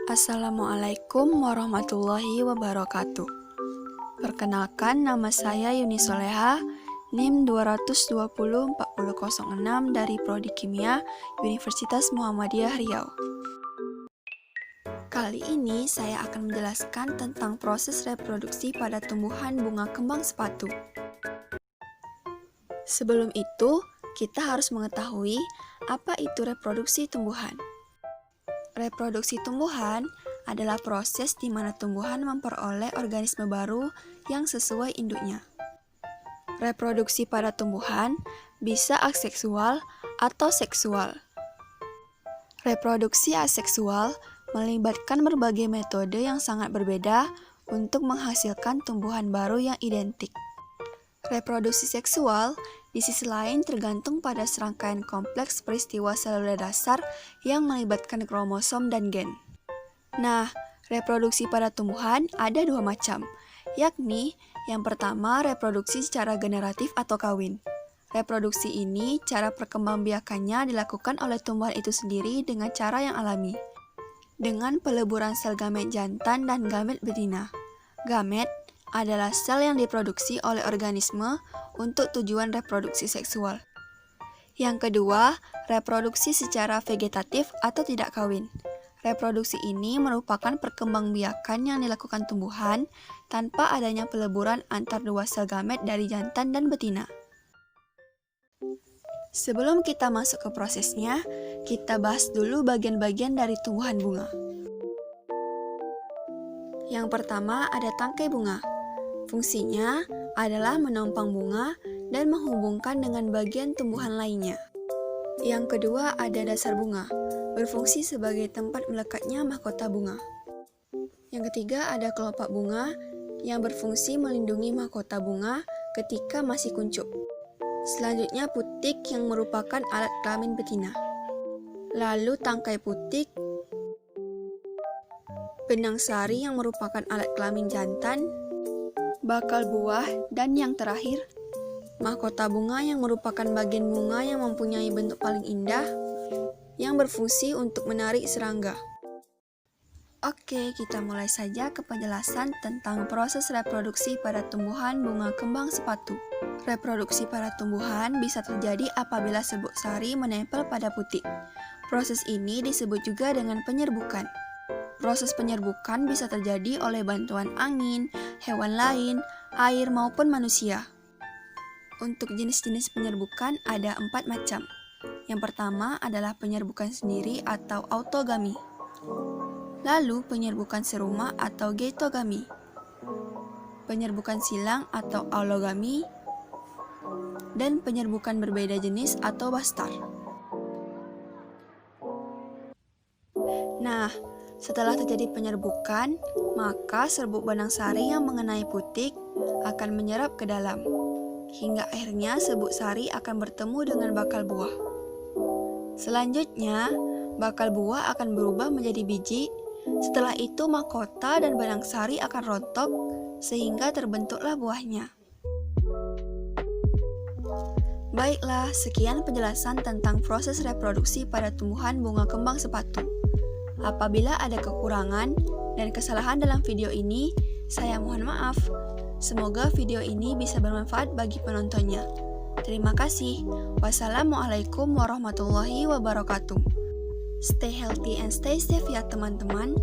Assalamualaikum warahmatullahi wabarakatuh. Perkenalkan, nama saya Yuni Soleha, NIM 2204006 dari Prodi Kimia, Universitas Muhammadiyah Riau. Kali ini saya akan menjelaskan tentang proses reproduksi pada tumbuhan bunga kembang sepatu. Sebelum itu, kita harus mengetahui apa itu reproduksi tumbuhan. Reproduksi tumbuhan adalah proses di mana tumbuhan memperoleh organisme baru yang sesuai induknya. Reproduksi pada tumbuhan bisa aseksual atau seksual. Reproduksi aseksual melibatkan berbagai metode yang sangat berbeda untuk menghasilkan tumbuhan baru yang identik. Reproduksi seksual di sisi lain tergantung pada serangkaian kompleks peristiwa seluler dasar yang melibatkan kromosom dan gen. Nah, reproduksi pada tumbuhan ada dua macam, yakni yang pertama reproduksi secara generatif atau kawin. Reproduksi ini cara perkembangbiakannya dilakukan oleh tumbuhan itu sendiri dengan cara yang alami, dengan peleburan sel gamet jantan dan gamet betina. Gamet adalah sel yang diproduksi oleh organisme untuk tujuan reproduksi seksual. Yang kedua, reproduksi secara vegetatif atau tidak kawin. Reproduksi ini merupakan perkembangbiakan yang dilakukan tumbuhan tanpa adanya peleburan antar dua sel gamet dari jantan dan betina. Sebelum kita masuk ke prosesnya, kita bahas dulu bagian-bagian dari tumbuhan bunga. Yang pertama ada tangkai bunga. Fungsinya adalah menompang bunga dan menghubungkan dengan bagian tumbuhan lainnya. Yang kedua ada dasar bunga, berfungsi sebagai tempat melekatnya mahkota bunga. Yang ketiga ada kelopak bunga yang berfungsi melindungi mahkota bunga ketika masih kuncup. Selanjutnya putik yang merupakan alat kelamin betina. Lalu tangkai putik, benang sari yang merupakan alat kelamin jantan, bakal buah, dan yang terakhir, mahkota bunga yang merupakan bagian bunga yang mempunyai bentuk paling indah yang berfungsi untuk menarik serangga. Oke, kita mulai saja ke penjelasan tentang proses reproduksi pada tumbuhan bunga kembang sepatu. Reproduksi pada tumbuhan bisa terjadi apabila serbuk sari menempel pada putik. Proses ini disebut juga dengan penyerbukan. Proses penyerbukan bisa terjadi oleh bantuan angin, hewan lain, air maupun manusia. Untuk jenis-jenis penyerbukan ada 4 macam. Yang pertama adalah penyerbukan sendiri atau autogami. Lalu penyerbukan serumah atau geitogami. Penyerbukan silang atau allogami. Dan penyerbukan berbeda jenis atau bastar. Nah, setelah terjadi penyerbukan, maka serbuk benang sari yang mengenai putik akan menyerap ke dalam, hingga akhirnya serbuk sari akan bertemu dengan bakal buah. Selanjutnya, bakal buah akan berubah menjadi biji. Setelah itu, mahkota dan benang sari akan rontok, sehingga terbentuklah buahnya. Baiklah, sekian penjelasan tentang proses reproduksi pada tumbuhan bunga kembang sepatu. Apabila ada kekurangan dan kesalahan dalam video ini, saya mohon maaf. Semoga video ini bisa bermanfaat bagi penontonnya. Terima kasih. Wassalamualaikum warahmatullahi wabarakatuh. Stay healthy and stay safe ya teman-teman.